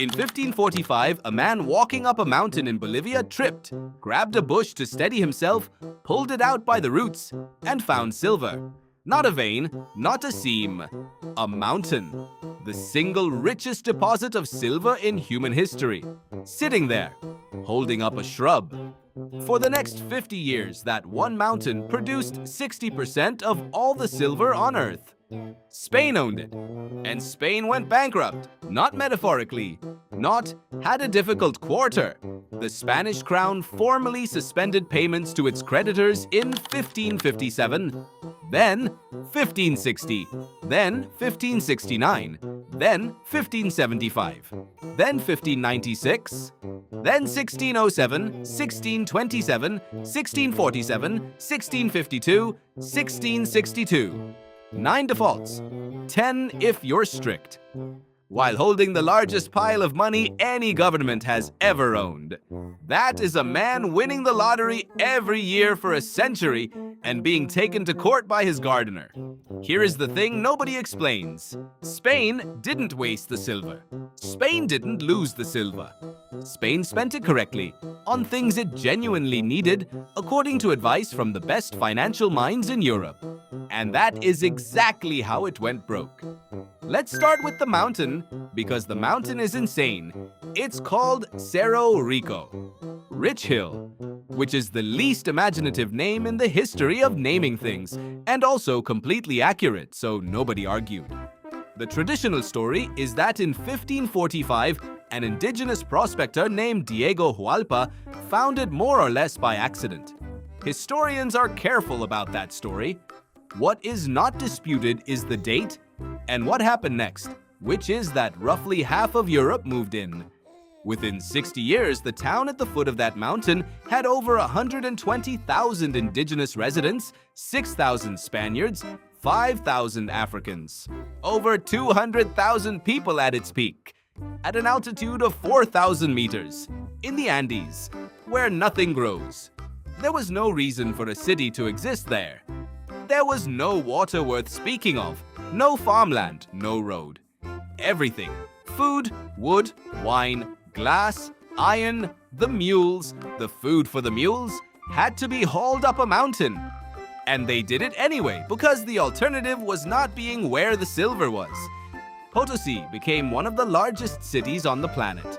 In 1545, a man walking up a mountain in Bolivia tripped, grabbed a bush to steady himself, pulled it out by the roots, and found silver. Not a vein, not a seam, a mountain. The single richest deposit of silver in human history. Sitting there, holding up a shrub. For the next 50 years, that one mountain produced 60% of all the silver on Earth. Spain owned it, and Spain went bankrupt, not metaphorically, not had a difficult quarter. The Spanish crown formally suspended payments to its creditors in 1557, then 1560, then 1569, then 1575, then 1596, then 1607, 1627, 1647, 1652, 1662. 9 defaults, 10 if you're strict, while holding the largest pile of money any government has ever owned. That is a man winning the lottery every year for a century and being taken to court by his gardener. Here is the thing nobody explains. Spain didn't waste the silver. Spain didn't lose the silver. Spain spent it correctly, on things it genuinely needed, according to advice from the best financial minds in Europe. And that is exactly how it went broke. Let's start with the mountain, because the mountain is insane. It's called Cerro Rico, Rich Hill, which is the least imaginative name in the history of naming things, and also completely accurate, so nobody argued. The traditional story is that in 1545, an indigenous prospector named Diego Hualpa found it more or less by accident. Historians are careful about that story. What is not disputed is the date and what happened next, which is that roughly half of Europe moved in. Within 60 years, the town at the foot of that mountain had over 120,000 indigenous residents, 6,000 Spaniards, 5,000 Africans, over 200,000 people at its peak, at an altitude of 4,000 meters, in the Andes, where nothing grows. There was no reason for a city to exist there. There was no water worth speaking of, no farmland, no road. Everything, food, wood, wine, glass, iron, the mules, the food for the mules, had to be hauled up a mountain. And they did it anyway, because the alternative was not being where the silver was. Potosí became one of the largest cities on the planet.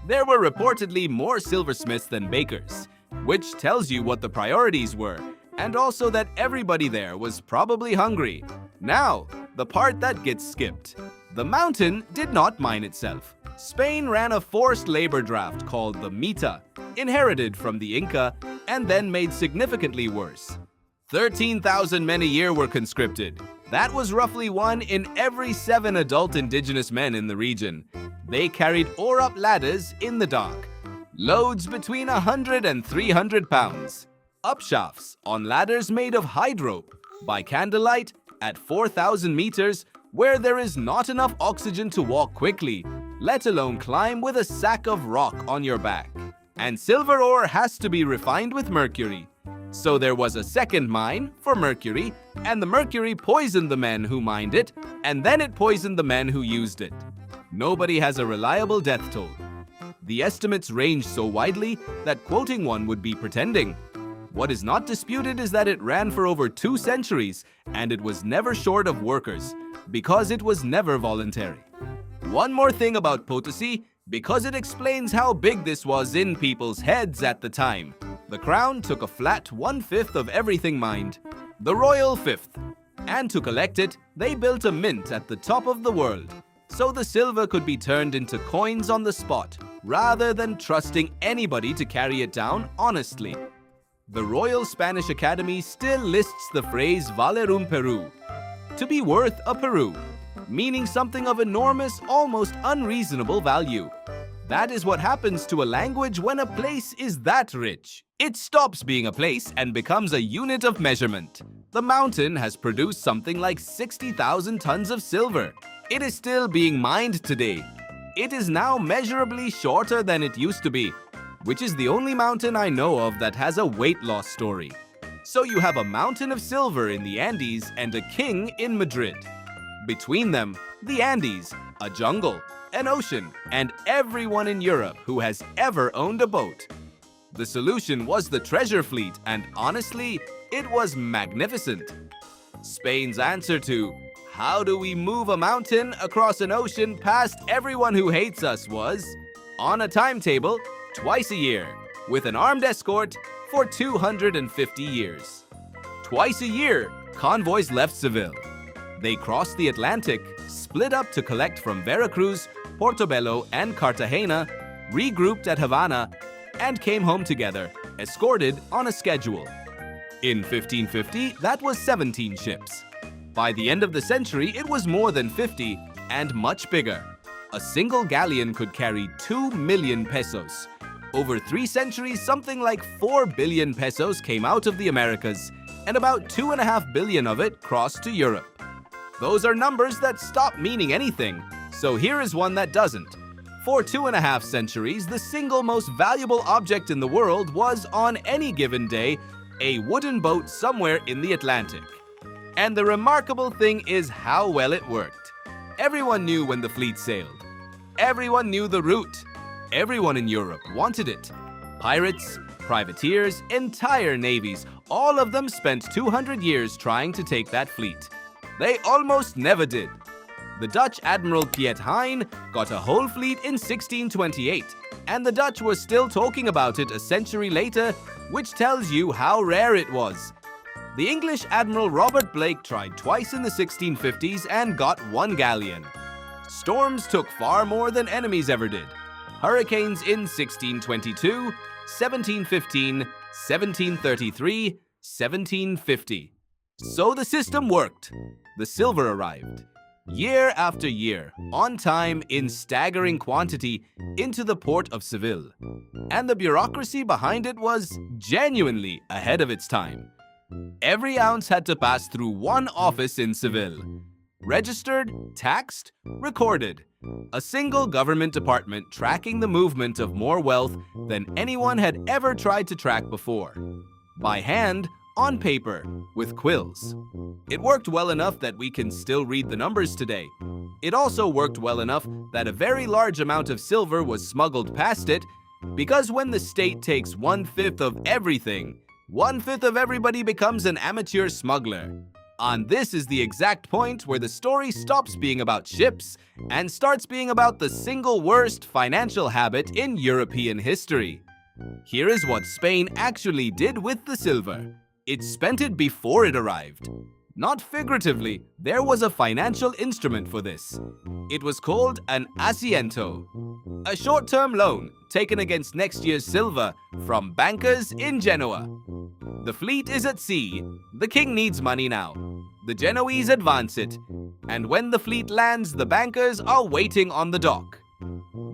There were reportedly more silversmiths than bakers, which tells you what the priorities were, and also that everybody there was probably hungry. Now, the part that gets skipped. The mountain did not mine itself. Spain ran a forced labor draft called the mita, inherited from the Inca, and then made significantly worse. 13,000 men a year were conscripted. That was roughly 1 in every 7 adult indigenous men in the region. They carried ore-up ladders in the dark, loads between 100 and 300 pounds. Up shafts on ladders made of hide rope, by candlelight, at 4,000 meters, where there is not enough oxygen to walk quickly, let alone climb with a sack of rock on your back. And silver ore has to be refined with mercury. So there was a second mine for mercury, and the mercury poisoned the men who mined it, and then it poisoned the men who used it. Nobody has a reliable death toll. The estimates range so widely that quoting one would be pretending. What is not disputed is that it ran for over 2 centuries, and it was never short of workers, because it was never voluntary. One more thing about Potosí, because it explains how big this was in people's heads at the time. The crown took a flat 1/5 of everything mined, the royal 1/5. And to collect it, they built a mint at the top of the world, so the silver could be turned into coins on the spot, rather than trusting anybody to carry it down honestly. The Royal Spanish Academy still lists the phrase valer un Peru, to be worth a Peru, meaning something of enormous, almost unreasonable value. That is what happens to a language when a place is that rich. It stops being a place and becomes a unit of measurement. The mountain has produced something like 60,000 tons of silver. It is still being mined today. It is now measurably shorter than it used to be, which is the only mountain I know of that has a weight loss story. So you have a mountain of silver in the Andes and a king in Madrid. Between them, the Andes, a jungle, an ocean, and everyone in Europe who has ever owned a boat. The solution was the treasure fleet, and honestly, it was magnificent. Spain's answer to how do we move a mountain across an ocean past everyone who hates us was on a timetable twice a year with an armed escort for 250 years. Twice a year, convoys left Seville. They crossed the Atlantic, split up to collect from Veracruz, Portobello, and Cartagena, regrouped at Havana, and came home together, escorted on a schedule. In 1550, that was 17 ships. By the end of the century, it was more than 50 and much bigger. A single galleon could carry 2 million pesos. Over 3 centuries, something like 4 billion pesos came out of the Americas, and about 2.5 billion of it crossed to Europe. Those are numbers that stop meaning anything, so here is one that doesn't. For 2.5 centuries, the single most valuable object in the world was, on any given day, a wooden boat somewhere in the Atlantic. And the remarkable thing is how well it worked. Everyone knew when the fleet sailed. Everyone knew the route. Everyone in Europe wanted it. Pirates, privateers, entire navies, all of them spent 200 years trying to take that fleet. They almost never did. The Dutch Admiral Piet Hein got a whole fleet in 1628, and the Dutch were still talking about it a century later, which tells you how rare it was. The English Admiral Robert Blake tried twice in the 1650s and got 1 galleon. Storms took far more than enemies ever did. Hurricanes in 1622, 1715, 1733, 1750. So the system worked. The silver arrived. Year after year, on time, in staggering quantity, into the port of Seville. And the bureaucracy behind it was genuinely ahead of its time. Every ounce had to pass through one office in Seville. Registered, taxed, recorded. A single government department tracking the movement of more wealth than anyone had ever tried to track before. By hand, on paper, with quills. It worked well enough that we can still read the numbers today. It also worked well enough that a very large amount of silver was smuggled past it, because when the state takes 1/5 of everything, 1/5 of everybody becomes an amateur smuggler. And this is the exact point where the story stops being about ships and starts being about the single worst financial habit in European history. Here is what Spain actually did with the silver. It spent it before it arrived. Not figuratively, there was a financial instrument for this. It was called an asiento, a short-term loan taken against next year's silver from bankers in Genoa. The fleet is at sea. The king needs money now. The Genoese advance it, and when the fleet lands, the bankers are waiting on the dock.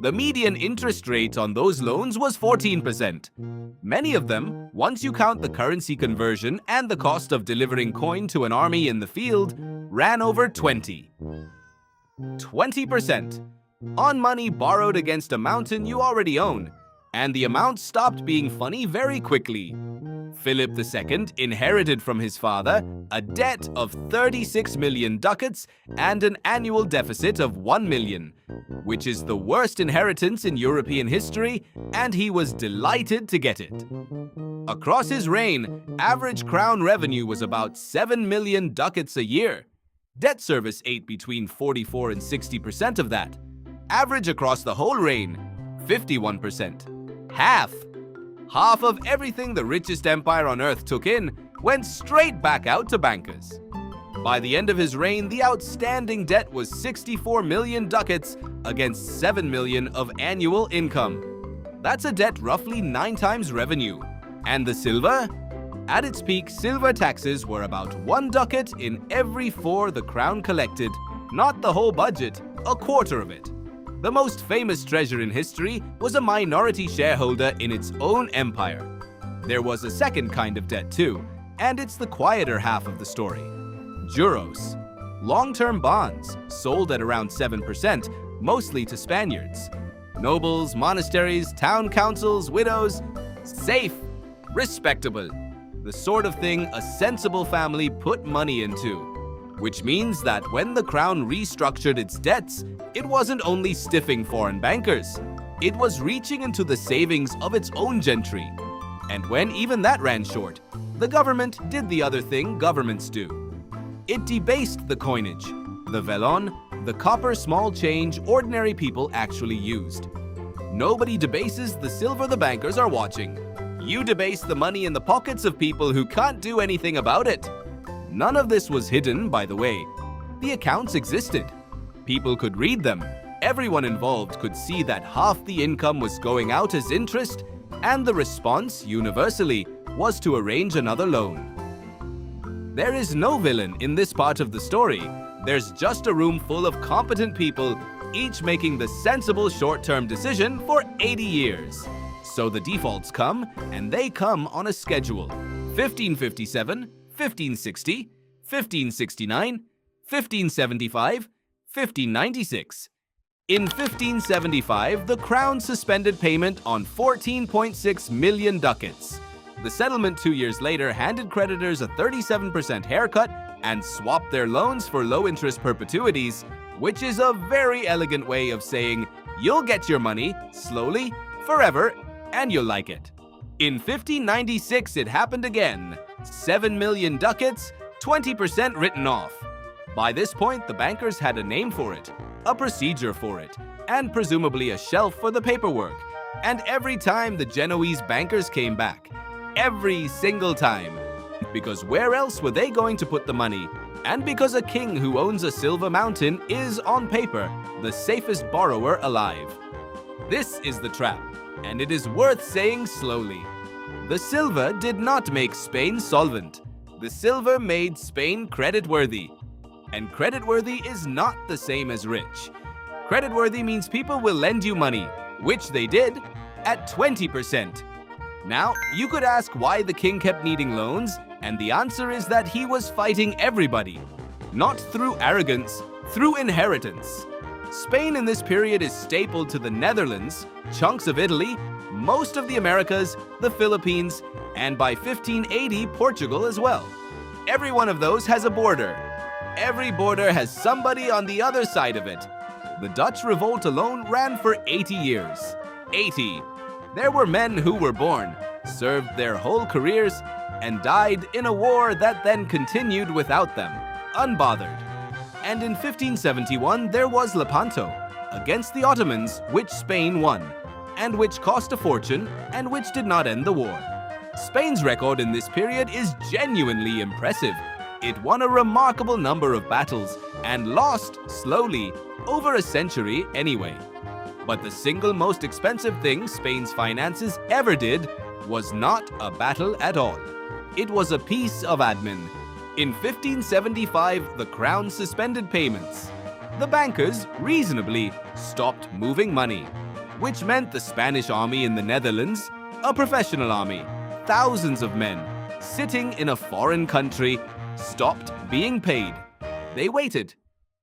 The median interest rate on those loans was 14%. Many of them, once you count the currency conversion and the cost of delivering coin to an army in the field, ran over 20% on money borrowed against a mountain you already own, and the amount stopped being funny very quickly. Philip II inherited from his father a debt of 36 million ducats and an annual deficit of 1 million, which is the worst inheritance in European history, and he was delighted to get it. Across his reign, average crown revenue was about 7 million ducats a year. Debt service ate between 44 and 60% of that. Average across the whole reign, 51%. Half of everything the richest empire on earth took in went straight back out to bankers. By the end of his reign, the outstanding debt was 64 million ducats against 7 million of annual income. That's a debt roughly 9 times revenue. And the silver? At its peak, silver taxes were about 1 ducat in every 4 the crown collected. Not the whole budget, a quarter of it. The most famous treasure in history was a minority shareholder in its own empire. There was a second kind of debt too, and it's the quieter half of the story. Juros, long-term bonds, sold at around 7%, mostly to Spaniards. Nobles, monasteries, town councils, widows, safe, respectable. The sort of thing a sensible family put money into. which means that when the crown restructured its debts, it wasn't only stiffing foreign bankers, it was reaching into the savings of its own gentry. And when even that ran short, the government did the other thing governments do. It debased the coinage, the vellon, the copper small change ordinary people actually used. Nobody debases the silver the bankers are watching. You debase the money in the pockets of people who can't do anything about it. None of this was hidden, by the way. The accounts existed. People could read them. Everyone involved could see that half the income was going out as interest, and the response, universally, was to arrange another loan. There is no villain in this part of the story. There's just a room full of competent people, each making the sensible short-term decision for 80 years. So the defaults come, and they come on a schedule. 1557, 1560, 1569, 1575, 1596. In 1575, the Crown suspended payment on 14.6 million ducats. The settlement 2 years later handed creditors a 37% haircut and swapped their loans for low-interest perpetuities, which is a very elegant way of saying you'll get your money slowly, forever, and you'll like it. In 1596, it happened again. 7 million ducats, 20% written off. By this point, the bankers had a name for it, a procedure for it, and presumably a shelf for the paperwork. And every time the Genoese bankers came back, every single time, because where else were they going to put the money? And because a king who owns a silver mountain is, on paper, the safest borrower alive. This is the trap, and it is worth saying slowly. The silver did not make Spain solvent. The silver made Spain creditworthy. And creditworthy is not the same as rich. Creditworthy means people will lend you money, which they did, at 20%. Now, you could ask why the king kept needing loans, and the answer is that he was fighting everybody. Not through arrogance, through inheritance. Spain in this period is stapled to the Netherlands, chunks of Italy, most of the Americas, the Philippines, and by 1580, Portugal as well. Every one of those has a border. Every border has somebody on the other side of it. The Dutch revolt alone ran for 80 years. 80. There were men who were born, served their whole careers, and died in a war that then continued without them, unbothered. And in 1571, there was Lepanto, against the Ottomans, which Spain won, and which cost a fortune, and which did not end the war. Spain's record in this period is genuinely impressive. It won a remarkable number of battles, and lost, slowly, over a century anyway. But the single most expensive thing Spain's finances ever did was not a battle at all. It was a piece of admin. In 1575, the crown suspended payments. The bankers, reasonably, stopped moving money, which meant the Spanish army in the Netherlands, a professional army, thousands of men, sitting in a foreign country, stopped being paid. They waited.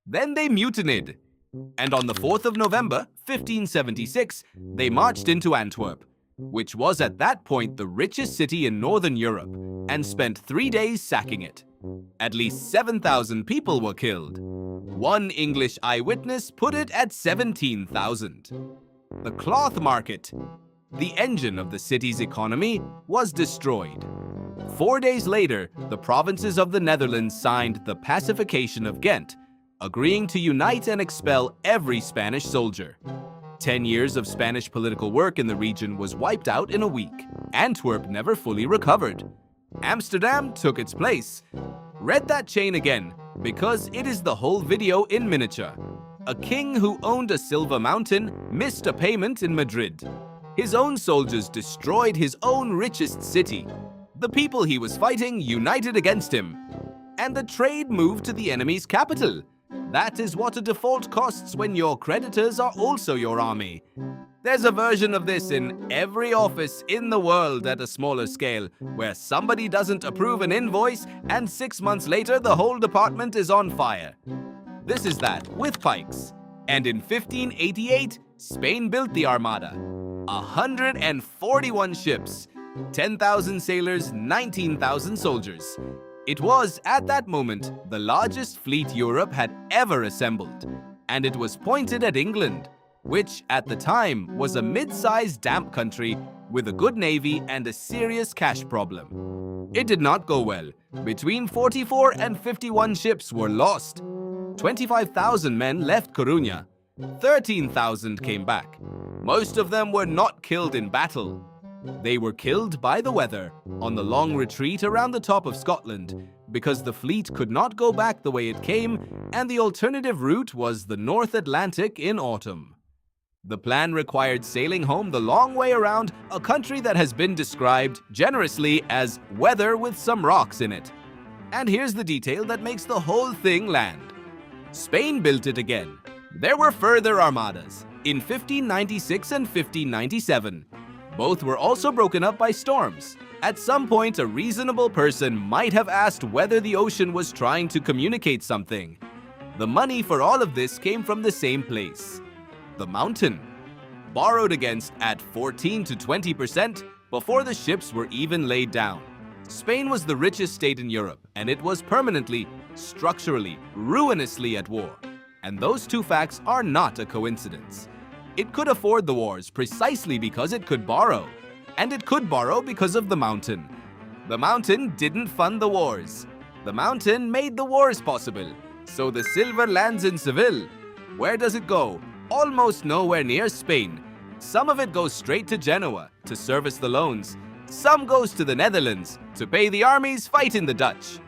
Then they mutinied. And on the 4th of November, 1576, they marched into Antwerp, which was at that point the richest city in Northern Europe, and spent 3 days sacking it. At least 7,000 people were killed. One English eyewitness put it at 17,000. The cloth market, the engine of the city's economy, was destroyed. 4 days later, the provinces of the Netherlands signed the Pacification of Ghent, agreeing to unite and expel every Spanish soldier. 10 years of Spanish political work in the region was wiped out in a week. Antwerp never fully recovered. Amsterdam took its place. Read that chain again, because it is the whole video in miniature. A king who owned a silver mountain missed a payment in Madrid. His own soldiers destroyed his own richest city. The people he was fighting united against him. And the trade moved to the enemy's capital. That is what a default costs when your creditors are also your army. There's a version of this in every office in the world at a smaller scale, where somebody doesn't approve an invoice and 6 months later the whole department is on fire. This is that, with pikes. And in 1588, Spain built the Armada. 141 ships, 10,000 sailors, 19,000 soldiers. It was, at that moment, the largest fleet Europe had ever assembled, and it was pointed at England, which, at the time, was a mid-sized damp country with a good navy and a serious cash problem. It did not go well. Between 44 and 51 ships were lost. 25,000 men left Coruña. 13,000 came back. Most of them were not killed in battle. They were killed by the weather on the long retreat around the top of Scotland because the fleet could not go back the way it came, and the alternative route was the North Atlantic in autumn. The plan required sailing home the long way around a country that has been described generously as weather with some rocks in it. And here's the detail that makes the whole thing land. Spain built it again. There were further armadas in 1596 and 1597. Both were also broken up by storms. At some point, a reasonable person might have asked whether the ocean was trying to communicate something. The money for all of this came from the same place, the mountain, borrowed against at 14 to 20% before the ships were even laid down. Spain was the richest state in Europe, and it was permanently, structurally, ruinously at war. And those two facts are not a coincidence. It could afford the wars precisely because it could borrow. And it could borrow because of the mountain. The mountain didn't fund the wars. The mountain made the wars possible. So the silver lands in Seville. Where does it go? Almost nowhere near Spain. Some of it goes straight to Genoa to service the loans. Some goes to the Netherlands to pay the armies fighting the Dutch.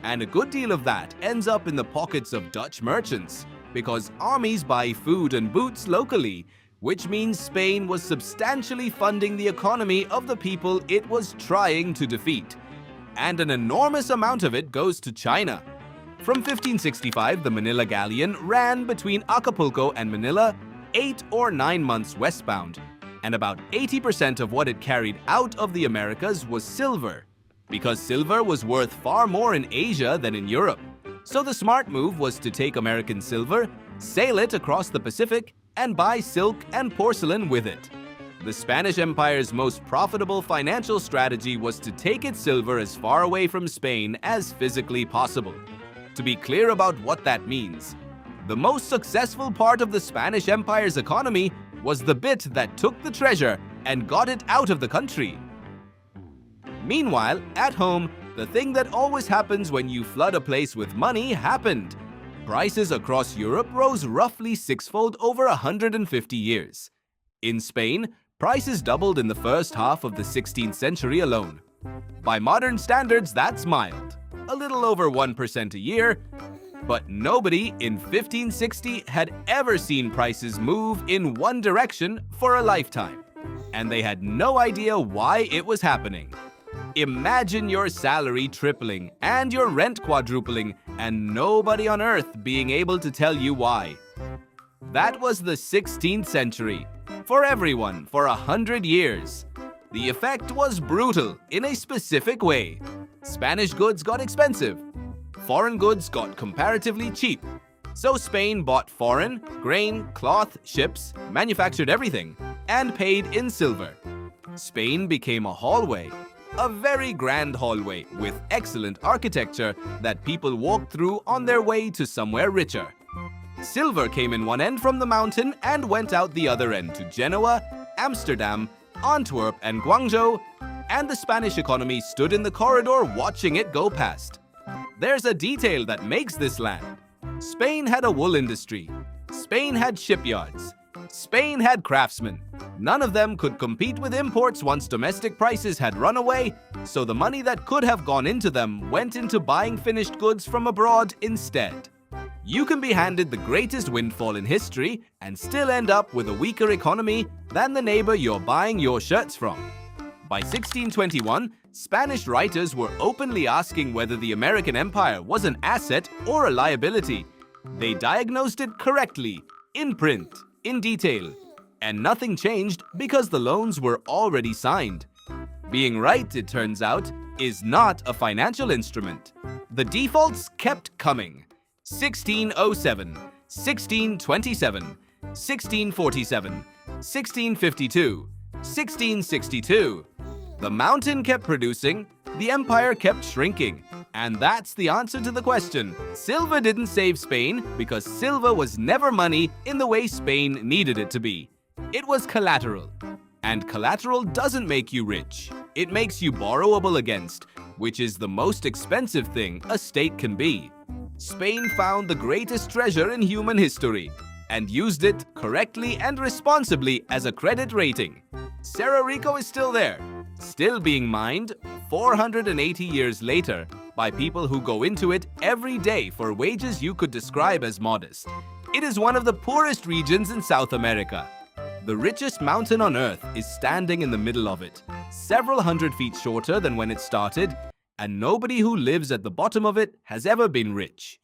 And a good deal of that ends up in the pockets of Dutch merchants, because armies buy food and boots locally, which means Spain was substantially funding the economy of the people it was trying to defeat. And an enormous amount of it goes to China. From 1565, the Manila Galleon ran between Acapulco and Manila 8 or 9 months westbound, and about 80% of what it carried out of the Americas was silver, because silver was worth far more in Asia than in Europe. So the smart move was to take American silver, sail it across the Pacific, and buy silk and porcelain with it. The Spanish Empire's most profitable financial strategy was to take its silver as far away from Spain as physically possible. To be clear about what that means, the most successful part of the Spanish Empire's economy was the bit that took the treasure and got it out of the country. Meanwhile, at home, the thing that always happens when you flood a place with money happened. Prices across Europe rose roughly sixfold over 150 years. In Spain, prices doubled in the first half of the 16th century alone. By modern standards, that's mild, a little over 1% a year, but nobody in 1560 had ever seen prices move in one direction for a lifetime, and they had no idea why it was happening. Imagine your salary tripling and your rent quadrupling and nobody on earth being able to tell you why. That was the 16th century. For everyone, for 100 years. The effect was brutal in a specific way. Spanish goods got expensive. Foreign goods got comparatively cheap. So Spain bought foreign, grain, cloth, ships, manufactured everything, and paid in silver. Spain became a hallway. A very grand hallway with excellent architecture that people walked through on their way to somewhere richer. Silver came in one end from the mountain and went out the other end to Genoa, Amsterdam, Antwerp, and Guangzhou, and the Spanish economy stood in the corridor watching it go past. There's a detail that makes this land. Spain had a wool industry. Spain had shipyards. Spain had craftsmen. None of them could compete with imports once domestic prices had run away, so the money that could have gone into them went into buying finished goods from abroad instead. You can be handed the greatest windfall in history and still end up with a weaker economy than the neighbor you're buying your shirts from. By 1621, Spanish writers were openly asking whether the American Empire was an asset or a liability. They diagnosed it correctly, in print, in detail. And nothing changed because the loans were already signed. Being right, it turns out, is not a financial instrument. The defaults kept coming. 1607, 1627, 1647, 1652, 1662. The mountain kept producing, the empire kept shrinking, And that's the answer to the question. Silver didn't save Spain because silver was never money in the way Spain needed it to be. It was collateral. And collateral doesn't make you rich. It makes you borrowable against, which is the most expensive thing a state can be. Spain found the greatest treasure in human history and used it correctly and responsibly as a credit rating. Cerro Rico is still there, still being mined 480 years later by people who go into it every day for wages you could describe as modest. It is one of the poorest regions in South America. The richest mountain on Earth is standing in the middle of it, several hundred feet shorter than when it started, and nobody who lives at the bottom of it has ever been rich.